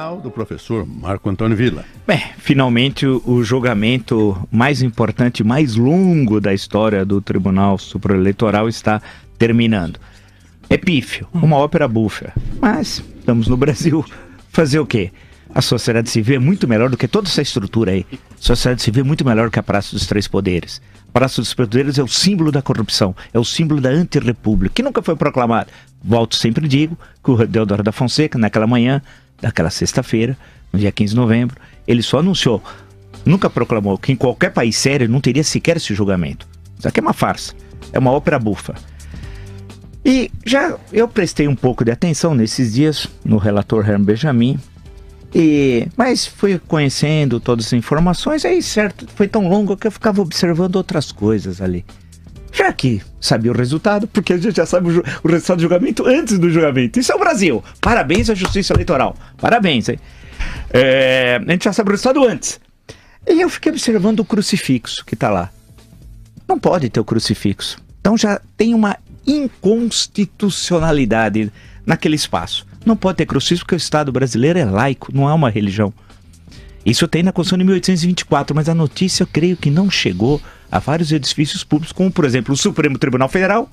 Tribunal do professor Marco Antônio Villa. Bem, finalmente o julgamento mais importante, mais longo da história do Tribunal Superior Eleitoral está terminando. É pífio, uma ópera bufa, mas estamos no Brasil, fazer o quê? A sociedade civil é muito melhor do que toda essa estrutura aí. A sociedade civil é muito melhor que a Praça dos Três Poderes. A Praça dos Três Poderes é o símbolo da corrupção, é o símbolo da antirrepública, que nunca foi proclamado. Volto, sempre digo que o Deodoro da Fonseca, naquela manhã, daquela sexta-feira, no dia 15 de novembro, ele só anunciou, nunca proclamou, que em qualquer país sério não teria sequer esse julgamento. Isso aqui é uma farsa, é uma ópera bufa. E já eu prestei um pouco de atenção nesses dias no relator Herman Benjamin, mas fui conhecendo todas as informações, aí certo, foi tão longo que eu ficava observando outras coisas ali. Já que sabia o resultado, porque a gente já sabe o resultado do julgamento antes do julgamento. Isso é o Brasil. Parabéns à Justiça Eleitoral. Parabéns, hein? A gente já sabe o resultado antes. E eu fiquei observando o crucifixo que está lá. Não pode ter o crucifixo. Então já tem uma inconstitucionalidade naquele espaço. Não pode ter crucifixo porque o Estado brasileiro é laico, não é uma religião. Isso tem na Constituição de 1824, mas a notícia eu creio que não chegou a vários edifícios públicos, como por exemplo o Supremo Tribunal Federal,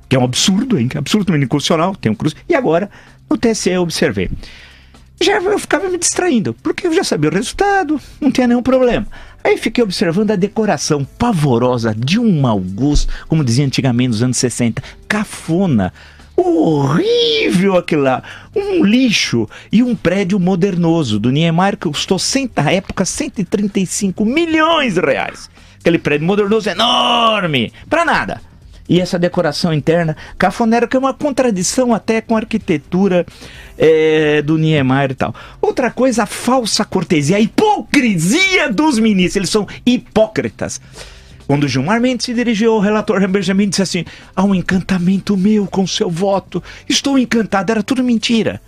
que é um absurdo, hein? Absolutamente inconstitucional, tem um crucifixo. E agora, no TSE eu observei. Eu ficava me distraindo, porque eu já sabia o resultado, não tinha nenhum problema. Aí fiquei observando a decoração pavorosa de um mau gosto, como dizia antigamente nos anos 60, cafona. Horrível aquilo lá, um lixo e um prédio modernoso do Niemeyer que custou na época 135 milhões de reais. Aquele prédio modernoso enorme, pra nada. E essa decoração interna cafonera, que é uma contradição até com a arquitetura do Niemeyer e tal. Outra coisa, a falsa cortesia, a hipocrisia dos ministros, eles são hipócritas. Quando Gilmar Mendes se dirigiu ao relator Benjamin, disse assim: há um encantamento meu com seu voto, estou encantado. Era tudo mentira.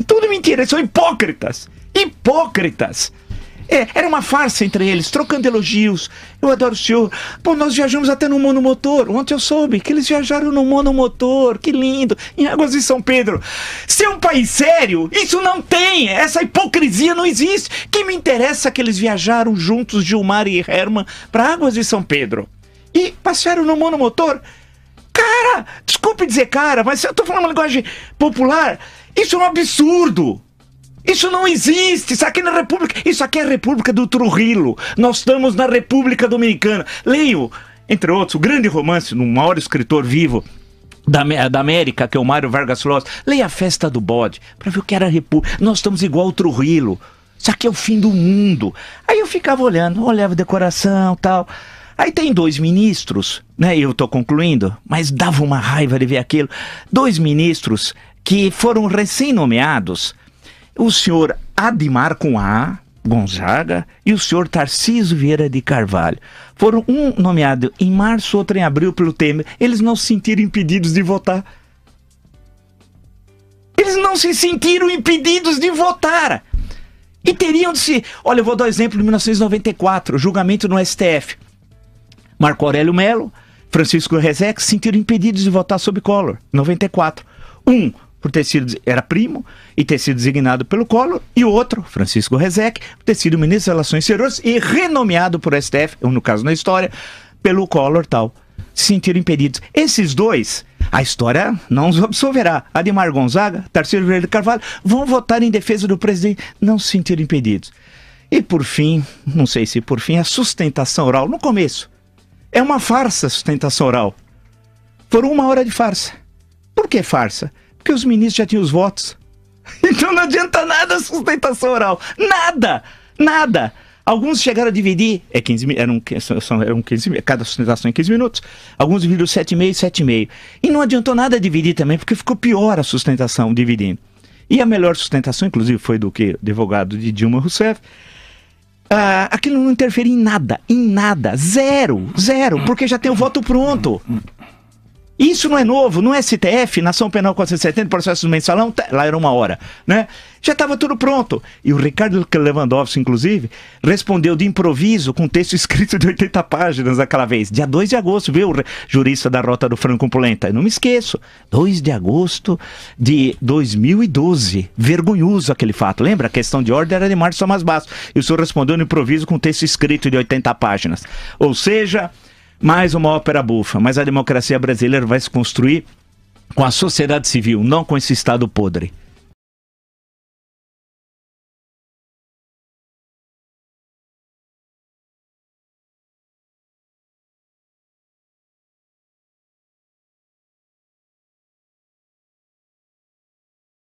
Tudo mentira, eles são hipócritas. Hipócritas. Era uma farsa entre eles, trocando elogios. Eu adoro o senhor. Pô, nós viajamos até no monomotor. Ontem eu soube que eles viajaram no monomotor. Que lindo. Em Águas de São Pedro. Se é um país sério, isso não tem. Essa hipocrisia não existe. Que me interessa que eles viajaram juntos, Gilmar e Herman, para Águas de São Pedro. E passearam no monomotor. Cara, desculpe dizer cara, mas eu tô falando uma linguagem popular. Isso é um absurdo. Isso não existe, isso aqui é a República do Trujillo. Nós estamos na República Dominicana. Leio, entre outros, o grande romance do maior escritor vivo da América, que é o Mário Vargas Llosa. Leia A Festa do Bode, para ver o que era a República. Nós estamos igual ao Trujillo. Isso aqui é o fim do mundo. Aí eu ficava olhando, olhava a decoração e tal. Aí tem dois ministros, né? Eu tô concluindo, mas dava uma raiva de ver aquilo. Dois ministros que foram recém-nomeados. O senhor Adimar com A, Gonzaga, e o senhor Tarcísio Vieira de Carvalho. Foram um nomeado em março, outro em abril pelo Temer. Eles não se sentiram impedidos de votar. Eles não se sentiram impedidos de votar. E teriam de se... Olha, eu vou dar o exemplo de 1994, julgamento no STF. Marco Aurélio Melo, Francisco Rezec se sentiram impedidos de votar sob Collor, 94. Por ter sido, era primo e ter sido designado pelo Collor, e o outro, Francisco Rezec, por ter sido ministro das Relações Exteriores e renomeado por STF, no caso na história, pelo Collor tal. Se sentiram impedidos. Esses dois, a história não os absolverá. Adimar Gonzaga, Tarcísio Vieira de Carvalho, vão votar em defesa do presidente, não se sentiram impedidos. E por fim, não sei se por fim, a sustentação oral, no começo. É uma farsa a sustentação oral. Foram 1 hora de farsa. Por que farsa? Porque os ministros já tinham os votos. Então não adianta nada a sustentação oral. Nada! Nada! Alguns chegaram a dividir, eram 15, cada sustentação em 15 minutos. Alguns dividiram 7,5 e 7,5. E não adiantou nada dividir também, porque ficou pior a sustentação dividindo. E a melhor sustentação, inclusive, foi do que advogado de Dilma Rousseff. Aquilo não interferia em nada, zero, porque já tem o voto pronto. Isso não é novo, no STF, na ação penal 470, processo do mensalão, lá era 1 hora, né? Já estava tudo pronto. E o Ricardo Lewandowski, inclusive, respondeu de improviso com um texto escrito de 80 páginas aquela vez. Dia 2 de agosto, viu, jurista da Rota do Franco Pulenta? Eu não me esqueço. 2 de agosto de 2012. Vergonhoso aquele fato. Lembra? A questão de ordem era de Márcio Thomas Bastos. E o senhor respondeu no improviso com um texto escrito de 80 páginas. Ou seja, mais uma ópera bufa. Mas a democracia brasileira vai se construir com a sociedade civil, não com esse Estado podre.